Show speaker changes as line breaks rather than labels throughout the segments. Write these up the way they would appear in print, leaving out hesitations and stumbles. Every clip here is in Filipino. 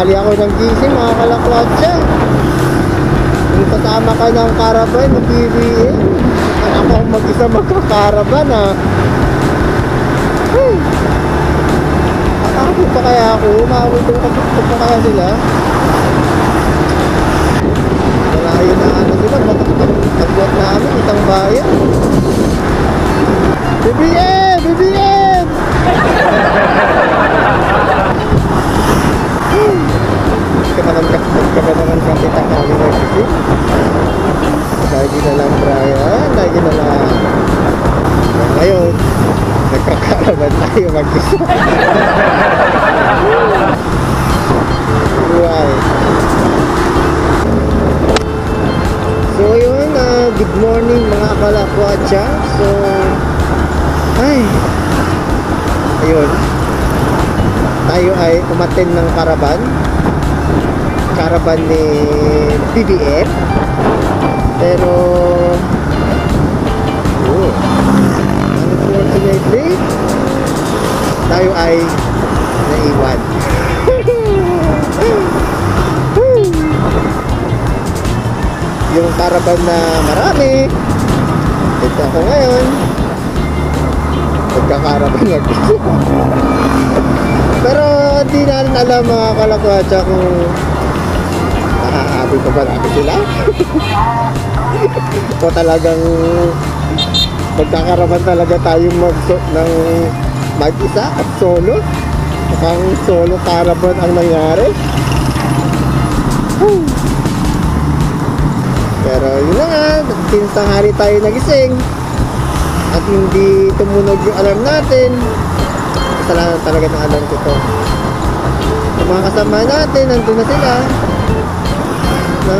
Tanghali ako ng gising mga kalakwatsa. Kung kasama ka ng caravan ng BBM, ako ang mag-isa magkakaravan ha. Ako pa kaya ako? Umawitong kapag pa kaya sila? Malayo na ano sila, matagbuat namin, itang bayan. BBM! BBM! Kapanaman kami tanghali na gising. Lagi na lang Brian, lagi na lang. Ngayon, nagkakaraban tayo mag-isa. Buhay. So yun, good morning mga kalakwatsa. So, ayun. Tayo ay umaten ng caravan ni BBM. Pero unfortunately tayo ay naiwan. Yung caravan na marami, ito ako ngayon, nagkakaravan na gusto. Pero di natin alam mga kalakwatsa kung makakabi pa ba natin sila o talagang magkakaravan talaga tayong ng mag-isa at solo. Mukhang solo caravan ang nangyari. Pero yun na nga, since tanghali tayo nagising at hindi tumunog yung alarm natin, kasalanan talaga ng alarm ko to. Yung mga kasama natin, nandun na sila, no?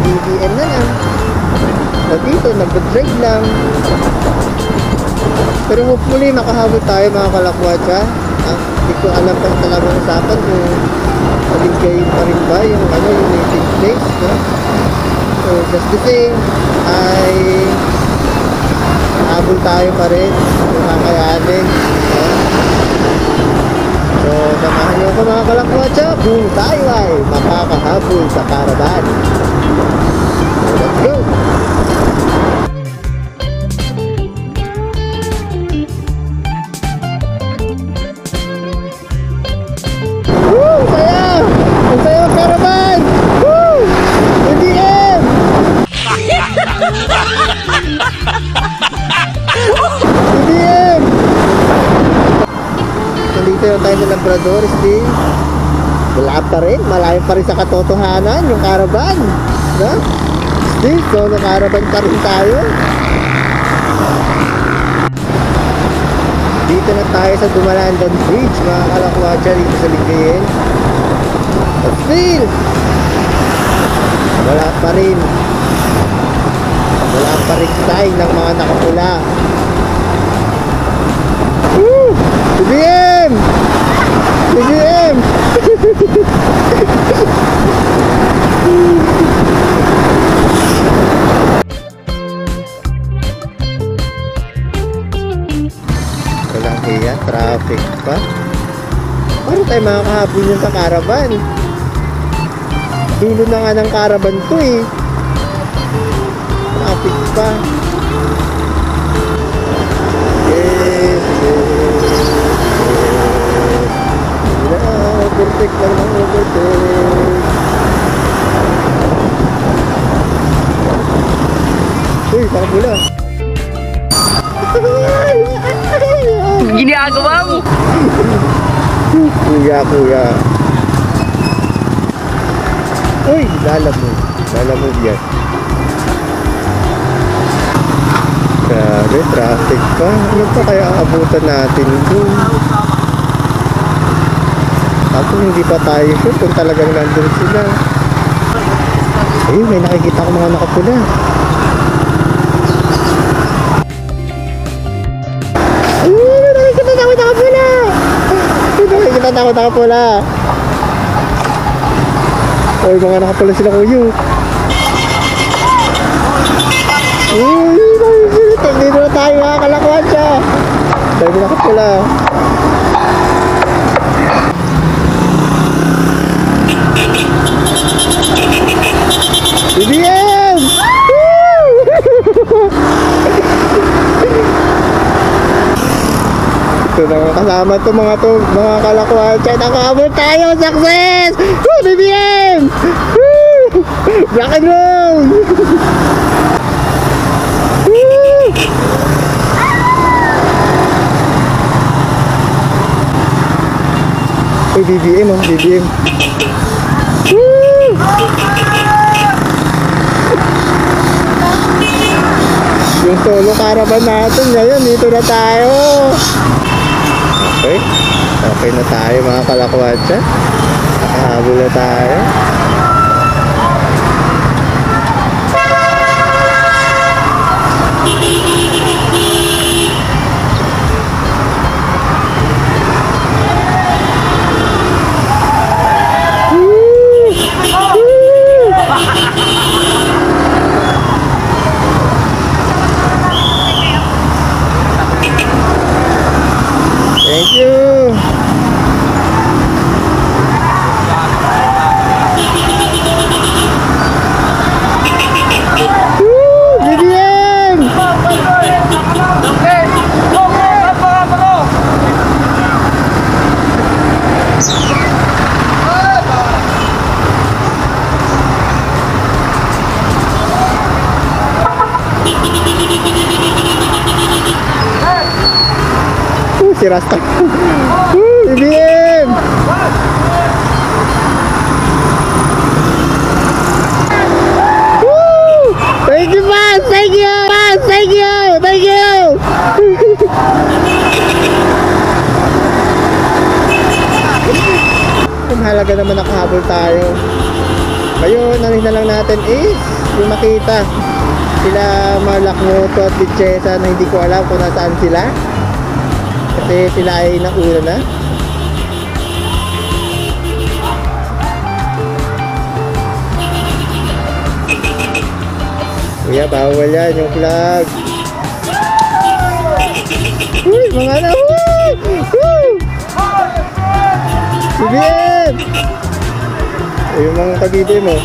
BBM na lang. Dito, nag-drive lang. Pero hopefully makahabol tayo mga kalakwatsa. Hindi ko alam pa talagang usapan kung maligay pa rin ba yung yung native place, no? So just the same ay habol tayo pa rin kung kakayanin, no? So samahan nyo ko mga kalakwatsa kung tayo ay makakahabol sa caravan. So let's go! BBM! Nandito yung tayo sa Labrador still. Wala pa rin, malayo pa rin sa katotohanan yung caravan, no? Still, so nakaravan pa rin tayo. Dito na tayo sa Dumalandan Bridge mga kalakwatsa dito sa Ligayen. But still wala pa rin sign ng mga nakapula. BBM! BBM! Walang hiya, traffic pa. Paano tayo makakahabol yun sa caravan? Dulo na nga ng caravan to eh. Traffic pa. Overtake lang ng overtake. Uy, pakapula.
Ginagawa mo.
Kuya. Uy, lalamog yan. Grabe, traffic pa. Ano pa kaya aabutan natin dun? Ako hindi pa tayo sure kung talagang nandun sila. Ayun, may nakikita ko mga nakapula. Ayun, may nakikita na ako nakapula. Nakikita na ako nakapula. Ay, mga nakapula sila kuyo. Uy, dito na tayo mga kalakwatsa. Tayo nakapula. BBM! Ito na nga kasama to mga kalakuan. Chay, nakahabol tayo! Success! Woo! BBM! Woo! Black and roll! Woo! Uy, BBM oh, BBM. Woo! Yung solo caravan natin ngayon, dito na tayo. Okay. Okay na tayo mga kalakwatsa. Nakahabol na tayo. Thank you. Woo! BBM! Si Rasta. BBM! Woo! Thank you, Mas! Thank you! Mas! Thank you! Thank you! Mahalaga naman nakahabol tayo. Ngayon, ang na lang natin is yung makita sila Malakmoto at Lichesa na hindi ko alam kung nasaan sila. Kasi sila ay nauna na. Kuya, bawal yan yung flag. Uy, mga na. Woo! BBM! Yung mga kabibim mo.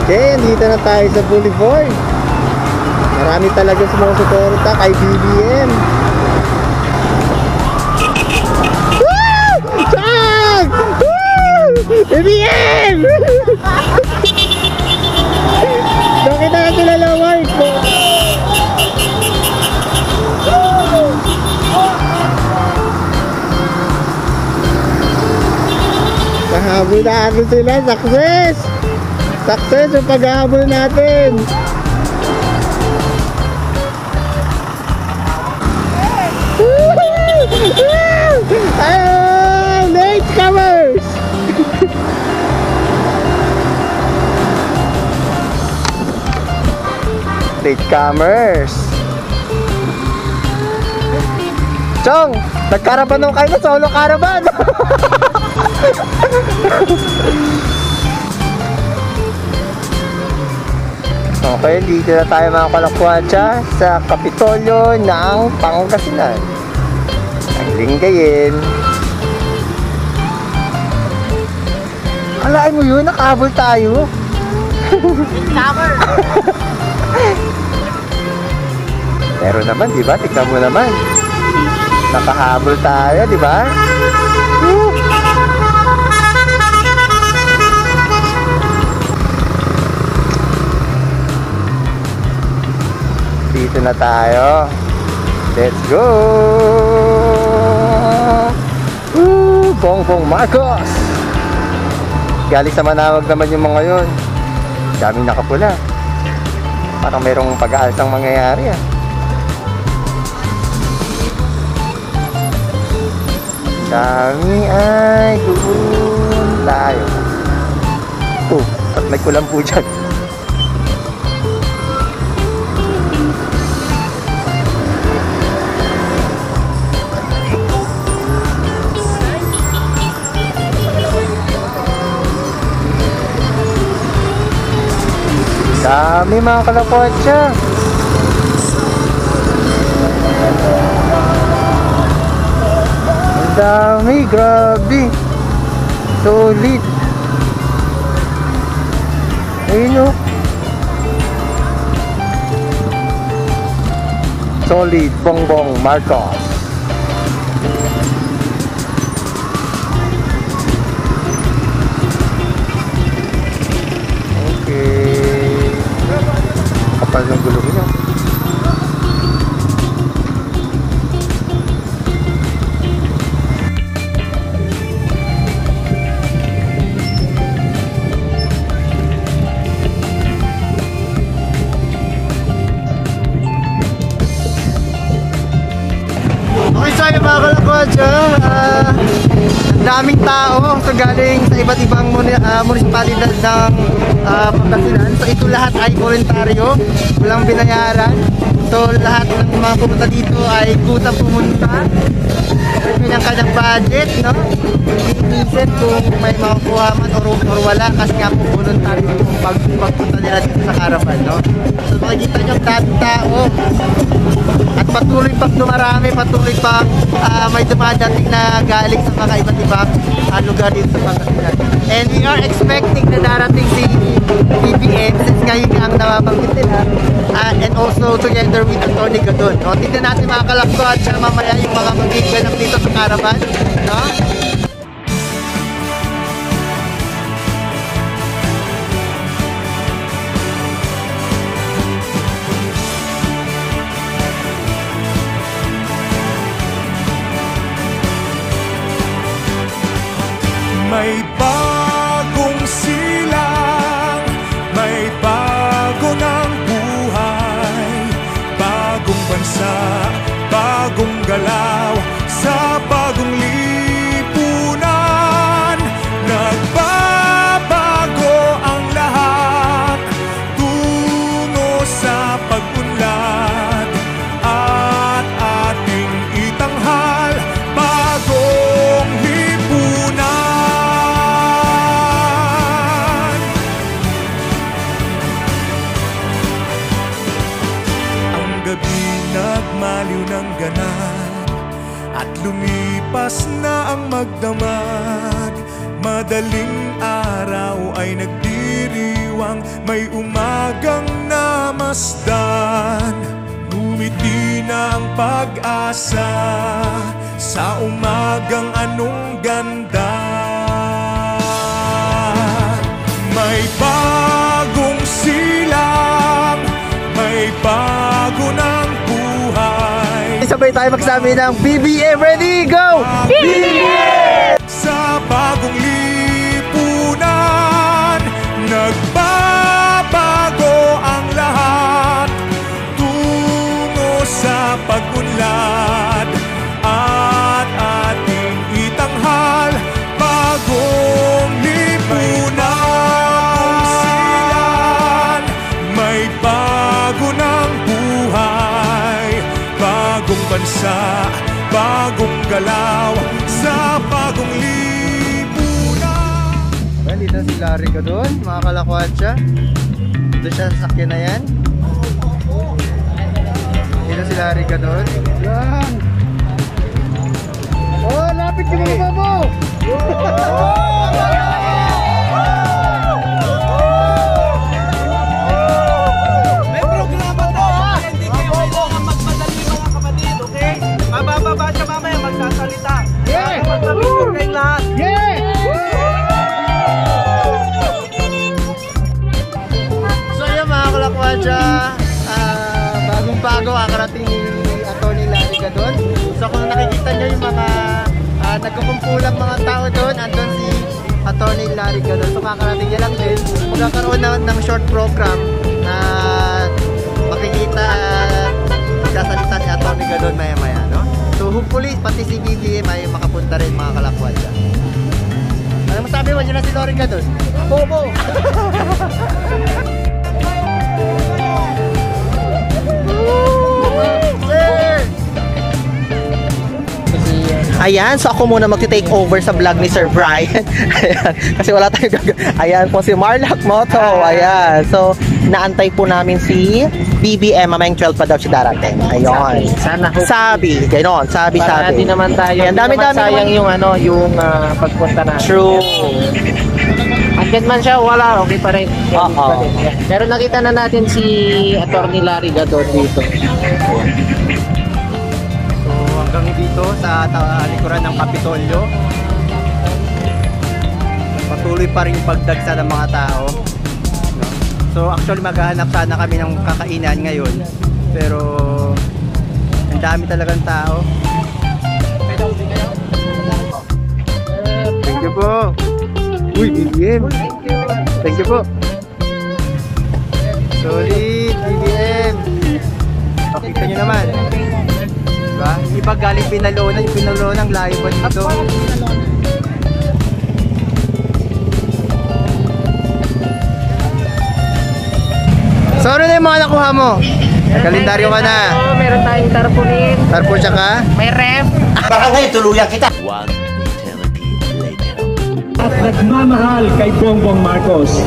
Okay, dito na tayo sa Boulevard. Marami talaga sumusuporta kay BBM. Woo! Chag! Woo! BBM! Bakit na sila laway po? Nahabol natin sila. Success! Success yung paghahabol natin. Ayun! Late comers! Late comers! Chong! Nagkaraban nung kayo na solo caravan! Okay, dito na tayo mga kalakwatsa sa Kapitolyo ng Pangasinan. Ang Lingayen. Alain mo yun, nakahabol tayo. Cover! Pero naman, di ba? Tignan mo naman. Nakahabol tayo, di ba? Dito na tayo. Let's go! Bongbong Marcos! Galing sa Manawag naman yung mga yun. Daming nakapula. Parang merong pag-aalsang mangyayari ah. Kami ay doon tayo. Oh, at may kulang po dyan. Dami mga kalapatsa. Ang dami, grabe. Solid. Ayun o. Solid, Bongbong Marcos. Okay. Kapal ng gulong niya. Okay, so yung mga kalakwadya, ang daming tao. So galing sa iba't ibang munisipalidad ng Pangasinan. So ito lahat ay voluntaryo, walang binayaran. So lahat ng mga pumunta dito ay kusa pumunta. May kanyang budget, no? Iisip kung may makukuha man or wala, kasi nga po voluntaryo yung pagpunta nila dito sa caravan, no? So makikita nyo ang daming tao. At patuloy pang dumarami, patuloy pang may dumadating na galing sa mga iba't ibang lugar dito sa Pangasinan. And we are expecting na darating si BBM since ngayon ang nababanggit nila, and also together with Atty. Gadon. No? Tignan natin mga kalakot at mamaya yung mga magiganap dito sa caravan. No?
May bagong silang, may bago ng buhay, bagong bansa, bagong galaw, sa bagong lipunan. Nagbabago ang lahat, tungo sa pag-unlad, at ating itanghal, bagong lipunan. Gabi nagmaliw ng ganap at lumipas na ang magdamag. Madaling araw ay nagdiriwang, may umagang namasdan. Ngumiti na ang pag-asa sa umagang anong ganda. May bagong silang, may bago ng buhay.
Sabay tayo magsabi ng BBM, ready, go! BBM!
Sa bagong lipunan, nagbabago ang lahat, tungo sa pag-unlad, at ating itanghal, bagong lipunan. Silan, may bago ng buhay, bagong bansa, bagong galaw, sa bagong lipunan.
Well, dito si Larry Gadon, mga kalakwatsya. Dito siya sa sakyan na yan. Dito si Larry Gadon. Yan! Oh, lapit yung mga babo!
May programa to, ha? Hindi kayo kailangan magmadali mga kapatid, okay? Mabababa siya mamaya, magsasalita.
Yeah!
Magpapicture kayo lahat.
Yeah! So yun mga kalakwadya, bagong-bago akarating ni Atty. Larry Gadon. So kung nakikita nyo yung mga nagkukumpulang mga tao doon, andun si Atty. Larry Gadon. So kakarating niya lang din. Magkakaroon ng short program na makikita at magsasalita si Atty. Gadon maya-maya, no? So hopefully pati si BBM ay makapunta rin mga kalakwadya. Ano masabi mo dyan na si Larry Gadon? Bobo!
Ayan, so ako muna magti-take over sa vlog ni Sir Brian. Ayan, kasi wala tayong Ayan po si Marlac Moto. Ayan. So, naantay po namin si BBM. Mamayang 12 pa daw siya darating. Ayun.
Sana
Sabi. Ganon. Sabi.
Hindi naman tayo.
Ayan, dami-dami
sayang yung yung pagpunta natin.
True.
Andyan man siya, wala, okay pa rin.
Oo.
Pero nakita na natin si Atty. Larry Gadon dito.
So hanggang dito sa likuran ng Kapitolyo, patuloy pa rin yung pagdagsa ng mga tao, no? So actually maghahanap sana kami ng kakainan ngayon, pero ang dami talagang tao. Thank you po. Uy, BBM. Thank you po. Solid, BBM. Pakita nyo naman. Diba? Iba galing Pinalona, yung Pinalona ang layo pa dito. So ano na yung mga nakuha mo? Kalendaryo ka na.
Meron tayong tarpaulin.
Tarpo tsaka?
May ref.
Baka ngayon tuluyan kita.
At nagmamahal kay Bongbong Marcos.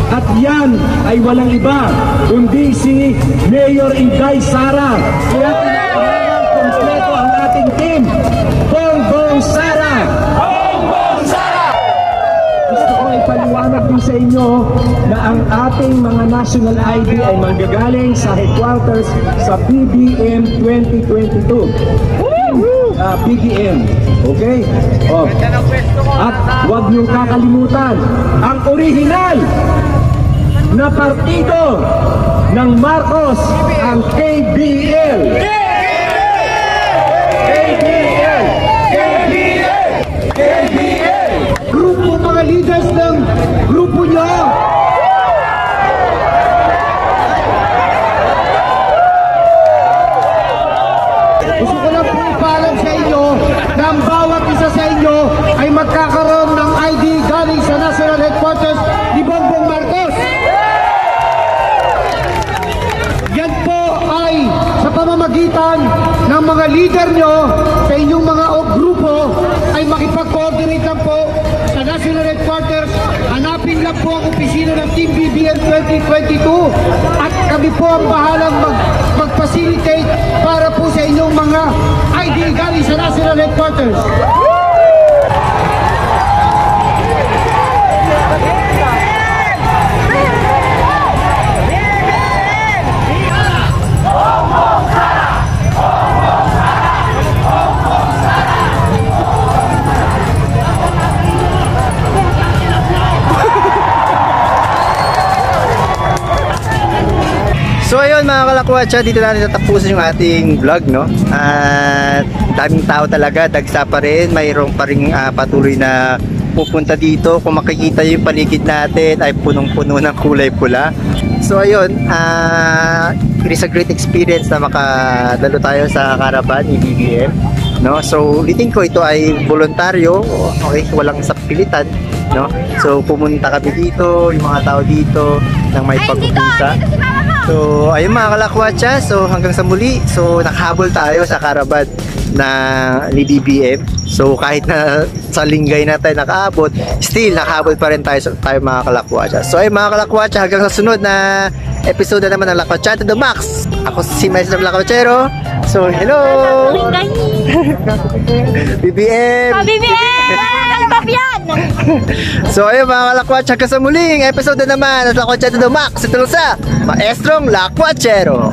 At yan ay walang iba kundi si Mayor Inday Sara. Kaya tinatawag kompleto ang ating team. Bongbong Sara! Bongbong Sara! Gusto ko ipaliwanag din sa inyo na ang ating mga national ID ay manggagaling sa headquarters sa BBM 2022. BBM. Okay? Oh. At huwag niyong kakalimutan ang original na partido ng Marcos, ang KBL. KBL! KBL! KBL! Grupo mga leaders ng grupo niyo. Gusto ko lang po ipaalam sa inyo na ang bawat isa sa inyo ay magkakaroon ng ID galing sa National Headquarters ni Bongbong Marcos. Yan po ay sa pamamagitan ng mga leader nyo sa inyong mga grupo ay makipag-coordinate lang po sa National Headquarters. Hanapin lang po ang opisina ng Team BBM 2022 at kami po ang bahalang mag-facilitate para po sa inyong mga ID galing sa National Headquarters.
So ayun mga kalakwatsa, dito natin tatapusin yung ating vlog, no? At daming tao talaga, dagsa pa rin, mayroong pa rin patuloy na pupunta dito. Kung makikita yung paligid natin ay punong-puno ng kulay pula. So ayun, it is a great experience na makadalo tayo sa caravan ni BBM, no? So ulitin ko, ito ay voluntaryo, okay, walang sapilitan, no? So pumunta kami dito, yung mga tao dito nang may pag-umpisa. So, ayun mga kalakwatsa, so hanggang sa muli, so nakahabol tayo sa caravan na ni BBM. So, kahit na sa linggay na tayo nakahabol, still nakahabol pa rin tayo mga kalakwatsa. So, ayun mga kalakwatsa, hanggang sa sunod na episode na naman ng Lakwatsa to the Max. Ako si Maestro Lakwatsero. So, hello! BBM!
BBM! Papian!
So ayun mga kalakwatsa, hanggang sa muling episode na naman ng Lakwatsa to the Max. Ito lang sa Maestrong Lakwatsero.